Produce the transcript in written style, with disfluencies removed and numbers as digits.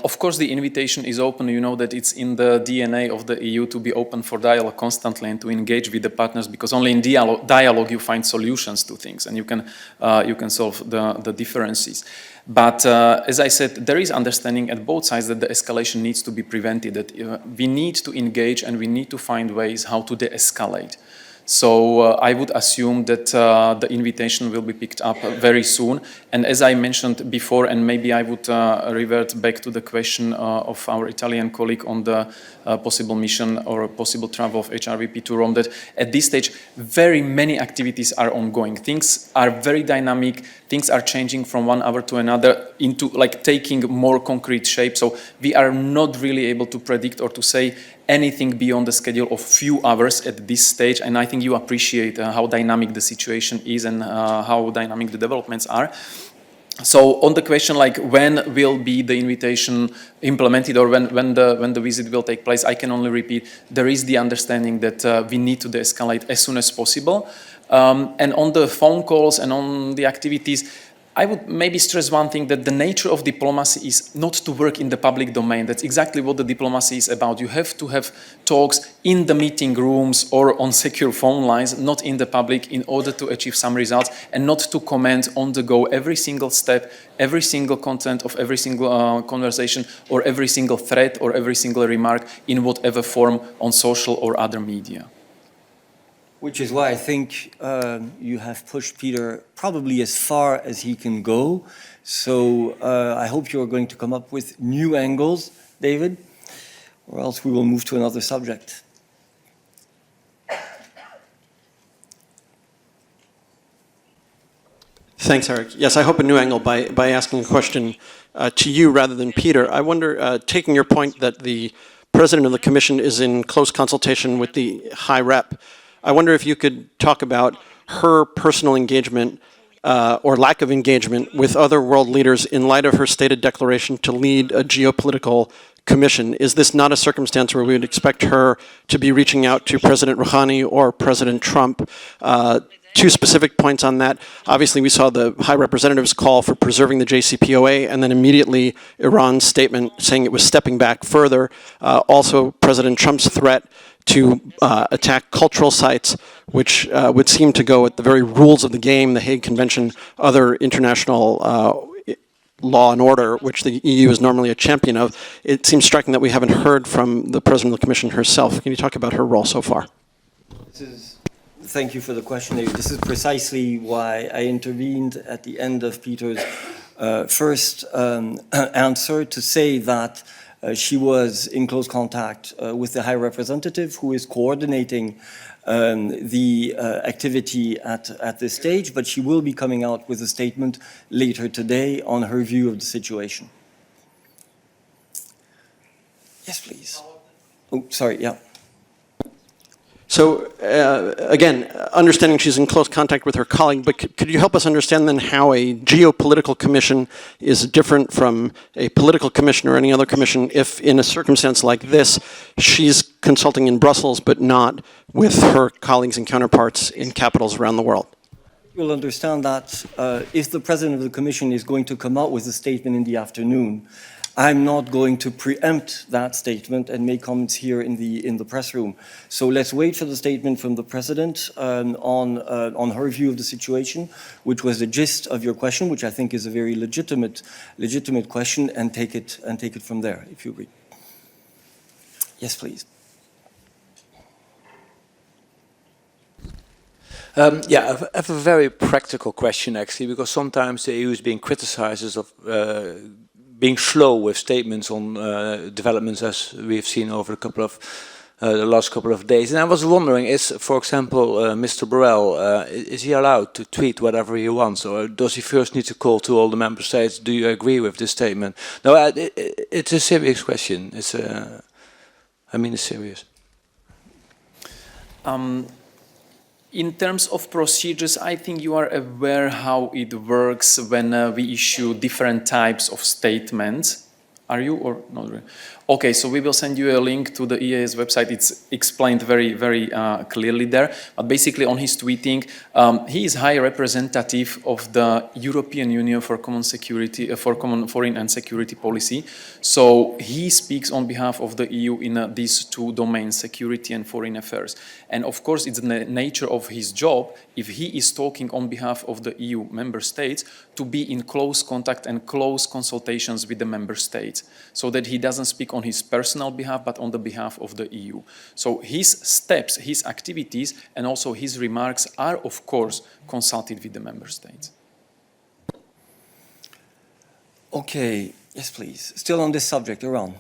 Of course, the invitation is open. You know that it's in the DNA of the EU to be open for dialogue constantly and to engage with the partners, because only in dialogue you find solutions to things and you can solve the differences. But as I said, there is understanding at both sides that the escalation needs to be prevented, that we need to engage and we need to find ways how to de-escalate. So I would assume that the invitation will be picked up very soon. And as I mentioned before, and maybe I would revert back to the question of our Italian colleague on the possible mission or possible travel of HRVP to Rome, that at this stage, very many activities are ongoing. Things are very dynamic. Things are changing from one hour to another into like taking more concrete shape. So we are not really able to predict or to say anything beyond the schedule of few hours at this stage. And I think you appreciate how dynamic the situation is and how dynamic the developments are. So on the question like when will be the invitation implemented or when the visit will take place, I can only repeat, there is the understanding that we need to de-escalate as soon as possible. And on the phone calls and on the activities, I would maybe stress one thing, that the nature of diplomacy is not to work in the public domain. That's exactly what the diplomacy is about. You have to have talks in the meeting rooms or on secure phone lines, not in the public, in order to achieve some results, and not to comment on the go every single step, every single content of every single conversation or every single thread or every single remark in whatever form on social or other media. Which is why I think you have pushed Peter probably as far as he can go. So I hope you're going to come up with new angles, David, or else we will move to another subject. Thanks, Eric. Yes, I hope a new angle by asking a question to you rather than Peter. I wonder, taking your point that the President of the Commission is in close consultation with the High Rep, I wonder if you could talk about her personal engagement or lack of engagement with other world leaders in light of her stated declaration to lead a geopolitical commission. Is this not a circumstance where we would expect her to be reaching out to President Rouhani or President Trump? Two specific points on that. Obviously, we saw the High Representative's call for preserving the JCPOA, and then immediately Iran's statement saying it was stepping back further. Also, President Trump's threat to attack cultural sites, which would seem to go at the very rules of the game, the Hague Convention, other international law and order, which the EU is normally a champion of. It seems striking that we haven't heard from the President of the Commission herself. Can you talk about her role so far? Thank you for the question, David. This is precisely why I intervened at the end of Peter's first answer to say that she was in close contact with the High Representative, who is coordinating the activity at this stage, but she will be coming out with a statement later today on her view of the situation. Yes, please. Oh, sorry, yeah. So, again, understanding she's in close contact with her colleague, but could you help us understand then how a geopolitical commission is different from a political commission or any other commission if, in a circumstance like this, she's consulting in Brussels but not with her colleagues and counterparts in capitals around the world? You'll understand that if the President of the Commission is going to come out with a statement in the afternoon, I'm not going to preempt that statement and make comments here in the press room. So let's wait for the statement from the President on her view of the situation, which was the gist of your question, which I think is a very legitimate question, and take it from there, if you agree. Yes, please. Yeah, I have a very practical question, actually, because sometimes the EU is being criticized of being slow with statements on developments, as we've seen over the last couple of days. And I was wondering, is, for example, Mr. Borrell, is he allowed to tweet whatever he wants, or does he first need to call to all the member states, do you agree with this statement? No, it's a serious question. It's it's serious. In terms of procedures, I think you are aware how it works when we issue different types of statements. Are you or not really? Okay, so we will send you a link to the EAS website. It's explained very, very clearly there. But basically on his tweeting, he is High Representative of the European Union for Common Security, for Common Foreign and Security Policy. So he speaks on behalf of the EU in these two domains, security and foreign affairs. And of course, it's the nature of his job, if he is talking on behalf of the EU member states, to be in close contact and close consultations with the member states, so that he doesn't speak on his personal behalf, but on the behalf of the EU. So his steps, his activities, and also his remarks are, of course, consulted with the member states. Okay, yes, please. Still on this subject, Iran.